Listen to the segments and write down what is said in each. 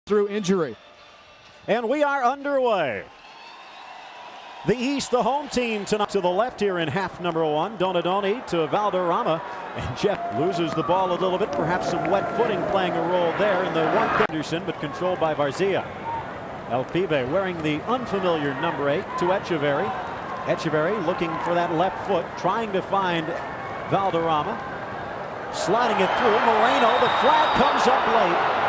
through injury. And we are underway. The East, the home team tonight. To the left here in half number one. Donadoni to Valderrama. And Jeff loses the ball a little bit. Perhaps some wet footing playing a role there in the one. Anderson, but controlled by Varzia. El Pibe wearing the unfamiliar number 8 to Echeverry. Echeverry looking for that left foot, trying to find Valderrama. Sliding it through. Moreno, the flag comes up late.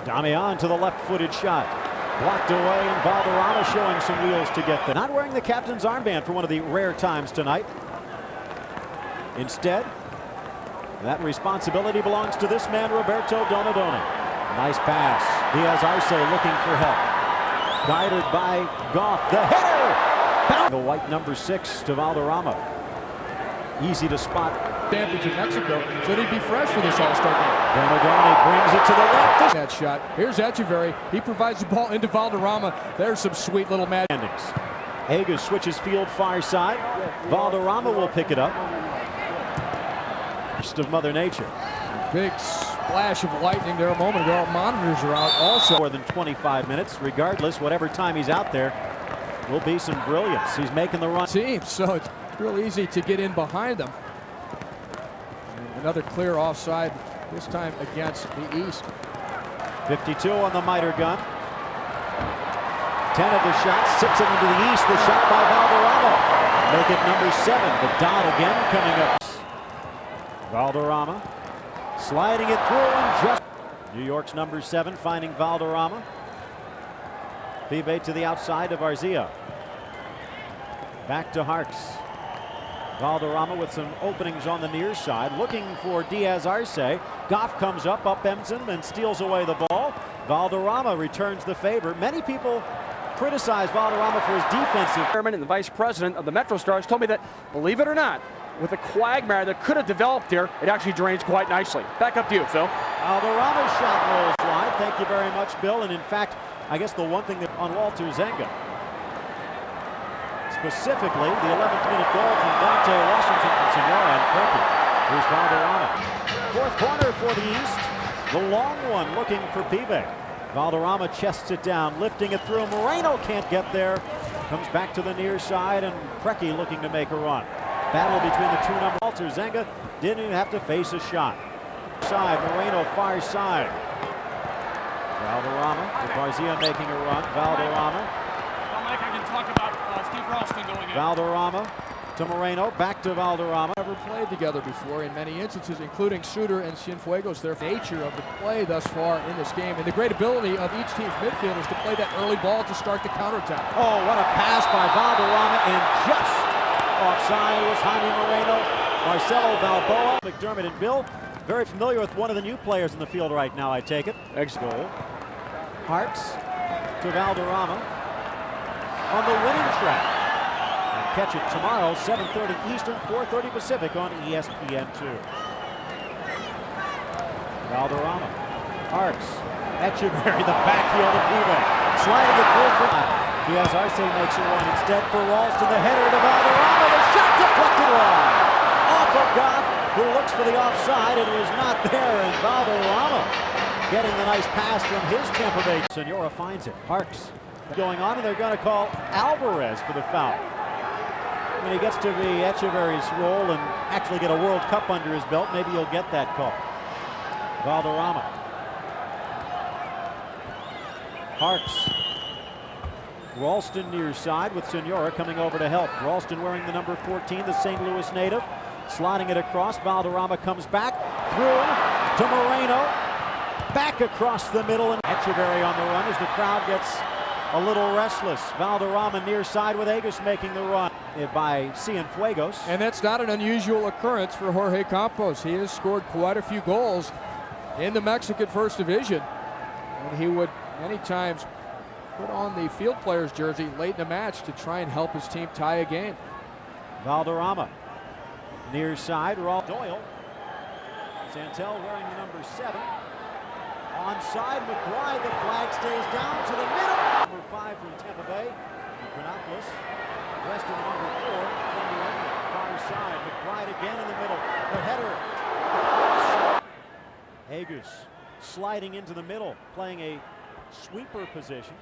Damian to the left-footed shot. Blocked away, and Valderrama showing some wheels to get there. Not wearing the captain's armband for one of the rare times tonight. Instead, that responsibility belongs to this man, Roberto Donadoni. Nice pass. Diaz Arce looking for help. Guided by Goff. The header! The white number 6 to Valderrama. Easy to spot. Advantage in Mexico, should he be fresh for this All-Star game? Donadoni brings it to the left. That shot. Here's Echeverry. He provides the ball into Valderrama. There's some sweet little magic. Agus switches field far side. Valderrama will pick it up. Just of Mother Nature. Big splash of lightning there a moment ago. Monitors are out also. More than 25 minutes. Regardless, whatever time he's out there, will be some brilliance. He's making the run. Team, so it's real easy to get in behind them. Another clear offside, this time against the East. 52 on the miter gun. 10 of the shots, 6 of them to the East. The shot by Valderrama. Make it number 7. The dot again coming up. Valderrama sliding it through and just. New York's number 7 finding Valderrama. Pibe to the outside of Varzia. Back to Harks. Valderrama with some openings on the near side, looking for Diaz Arce. Goff comes up, upends him, and steals away the ball. Valderrama returns the favor. Many people criticize Valderrama for his defensive. Chairman and the vice president of the Metro Stars told me that, believe it or not, with the quagmire that could have developed here, it actually drains quite nicely. Back up to you, Phil. Valderrama's shot rolls wide. Thank you very much, Bill. And in fact, I guess the one thing that on Walter Zenga, specifically the 11th minute goal from Dante Washington from Senora and Preppy. Here's Valderrama. Fourth corner for the East. The long one looking for Pibe. Valderrama chests it down, lifting it through. Moreno can't get there. Comes back to the near side, and Precky looking to make a run. Battle between the two numbers. Walter Zenga didn't even have to face a shot. Side, Moreno far side. Valderrama, with Varzia making a run. Valderrama. Mike, I can talk about Steve Ralston going in. Valderrama to Moreno, back to Valderrama. Never played together before in many instances, including Suter and Cienfuegos. Their nature of the play thus far in this game, and the great ability of each team's midfielders to play that early ball to start the counterattack. Oh, what a pass by Valderrama, and just offside was Jaime Moreno. Marcelo Balboa, McDermott, and Bill very familiar with one of the new players in the field right now, I take it. Ex-goal. Harks to Valderrama on the winning track. And catch it tomorrow, 7:30 Eastern, 4:30 Pacific on ESPN2. Valderrama. Harks. Echeverry, the backheel to Pibe. Sliding it through for Diaz Arce makes a run instead for Ralston. The header to Valderrama. The shot deflected wide. Off of Goff, who looks for the offside. It was not there, and Valderrama getting the nice pass from his Tampa Bay. Senora finds it. Harks going on, and they're going to call Alvarez for the foul. When he gets to the Echeverry's role and actually get a World Cup under his belt, maybe he'll get that call. Valderrama. Harks. Ralston near side with Senora coming over to help. Ralston wearing the number 14, the St. Louis native. Sliding it across. Valderrama comes back. Through to Moreno. Back across the middle, and Echeverry on the run as the crowd gets a little restless. Valderrama near side with Agus making the run by Cienfuegos. And that's not an unusual occurrence for Jorge Campos. He has scored quite a few goals in the Mexican First Division. And he would many times put on the field player's jersey late in the match to try and help his team tie a game. Valderrama near side. Doyle. Santel wearing the number 7. Onside, McBride, the flag stays down to the middle. Number 5 from Tampa Bay. Chronopoulos, rest of the number 4 from the far side. McBride again in the middle. The header. Agus sliding into the middle, playing a sweeper position.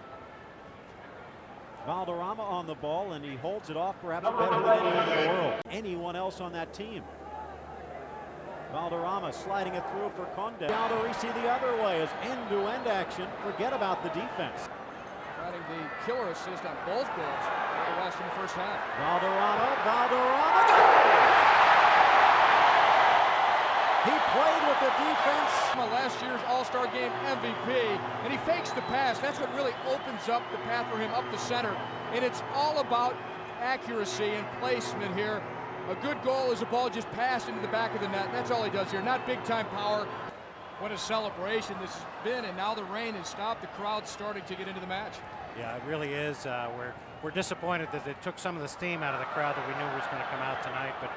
Valderrama on the ball, and he holds it off perhaps better than anyone in the world. Anyone else on that team. Valderrama sliding it through for Conde. Valderrama the other way as end-to-end action. Forget about the defense. Providing the killer assist on both goals for the West in the first half. Valderrama, goal! He played with the defense. Last year's All-Star Game MVP, and he fakes the pass. That's what really opens up the path for him up the center. And it's all about accuracy and placement here. A good goal is a ball just passed into the back of the net. That's all he does here, not big-time power. What a celebration this has been, and now the rain has stopped. The crowd's starting to get into the match. Yeah, it really is. We're disappointed that it took some of the steam out of the crowd that we knew was going to come out tonight, but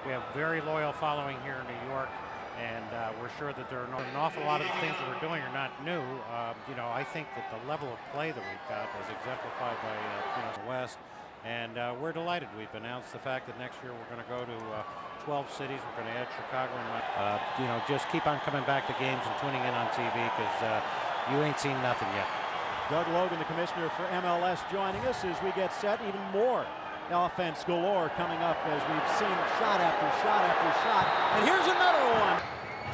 we have very loyal following here in New York, and we're sure that there are an awful lot of the things that we're doing are not new. You know, I think that the level of play that we've got is exemplified by the West, and we're delighted. We've announced the fact that next year we're going to go to 12 cities. We're going to add Chicago, and you know, just keep on coming back to games and tuning in on TV, because you ain't seen nothing yet. Doug Logan, the commissioner for MLS, joining us as we get set. Even more offense galore coming up as we've seen shot after shot after shot. And here's another one.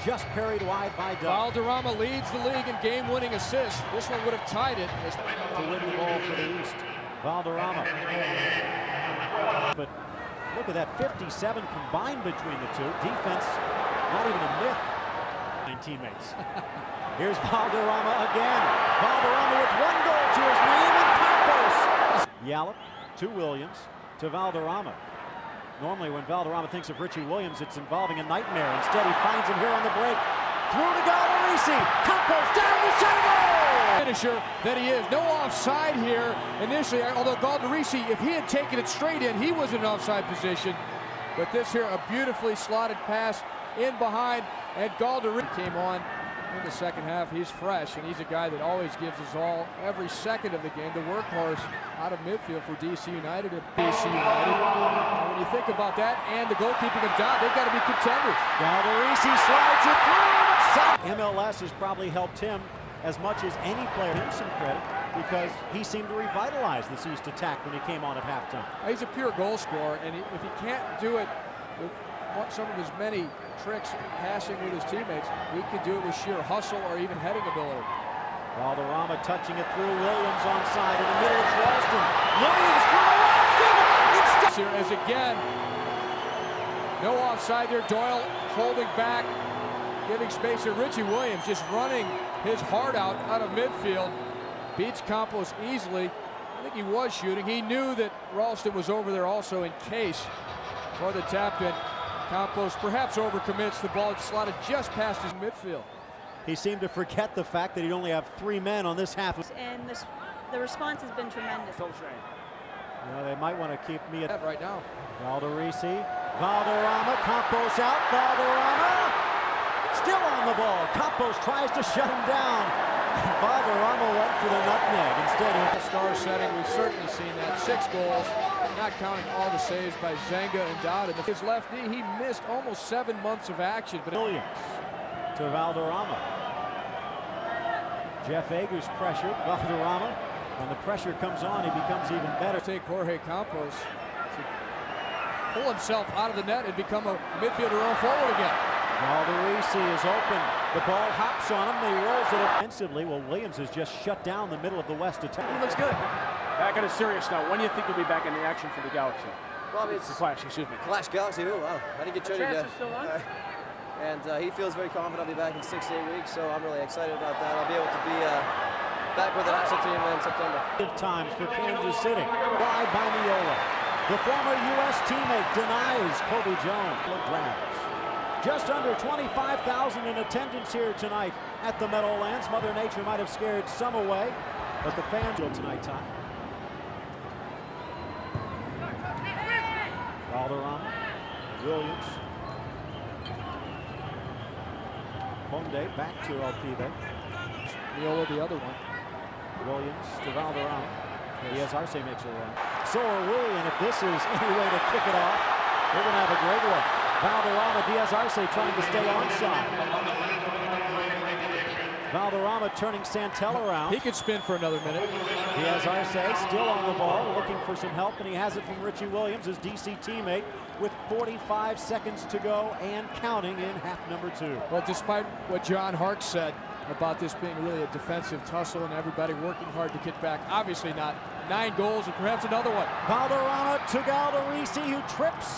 Just parried wide by Doug. Valderrama leads the league in game-winning assists. This one would have tied it. To win the ball for the East. Valderrama. But look at that, 57 combined between the two. Defense, not even a myth. 9 teammates. Here's Valderrama again. Valderrama with one goal to his name, and Campos. Yallop to Williams to Valderrama. Normally when Valderrama thinks of Richie Williams, it's involving a nightmare. Instead, he finds him here on the break. Through to Valderrama. Campos down the center. Finisher that he is. No offside here initially, although Valderrama, if he had taken it straight in, he was in an offside position. But this here, a beautifully slotted pass in behind, and Valderrama came on in the second half. He's fresh, and he's a guy that always gives his all every second of the game. The workhorse out of midfield for DC United and DC United. And when you think about that and the goalkeeping of Dodd, they've got to be contenders. Valderrama slides it through. MLS has probably helped him as much as any player. Give him some credit because he seemed to revitalize this East attack when he came on at halftime. He's a pure goal scorer, and if he can't do it with some of his many tricks passing with his teammates, he can do it with sheer hustle or even heading ability. Valderrama touching it through. Williams onside in the middle of Ralston. Williams through Ralston! Here as again, no offside there. Doyle holding back, giving space to Richie Williams, just running his heart out of midfield. Beats Campos easily. I think he was shooting. He knew that Ralston was over there also in case for the tap in. Campos perhaps overcommits. The ball slotted just past his midfield. He seemed to forget the fact that he'd only have 3 men on this half. And the response has been tremendous. You know, they might want to keep me at right now. Valderrama, Campos out. Valderrama still on the ball. Campos tries to shut him down. Valderrama went for the nutmeg instead of star setting. We've certainly seen that. 6 goals, not counting all the saves by Zenga and Dodd. His left knee, he missed almost 7 months of action. But Williams to Valderrama. Jeff Eggers pressured Valderrama. When the pressure comes on, he becomes even better. Take Jorge Campos to pull himself out of the net and become a midfielder on forward again. Valderrama is open. The ball hops on him. He rolls it offensively. Well, Williams has just shut down the middle of the West attack. He looks good. Back on a serious note, when do you think he'll be back in the action for the Galaxy? Well, it's the Clash, excuse me. Clash Galaxy. Oh wow, I didn't get traded yet. Still on? And he feels very confident I'll be back in 6 to 8 weeks, so I'm really excited about that. I'll be able to be back with the national team in September. Good times for Kansas City. Wide by Miola. The former U.S. teammate denies Kobe Jones. Just under 25,000 in attendance here tonight at the Meadowlands. Mother Nature might have scared some away, but the fans will tonight time. Valderrama, Williams. Conde back to Alpide. Miola the other one. Williams to Valderrama. Diaz Arce makes a run. So are we, and if this is any way to kick it off, we're going to have a great one. Valderrama, Diaz Arce trying to stay onside. Valderrama turning Santel around. He could spin for another minute. He has Arce still on the ball, looking for some help, and he has it from Richie Williams, his DC teammate, with 45 seconds to go and counting in half number 2. Well, despite what John Hark said about this being really a defensive tussle and everybody working hard to get back, obviously not. 9 goals and perhaps another one. Valderrama to Galderisi, who trips.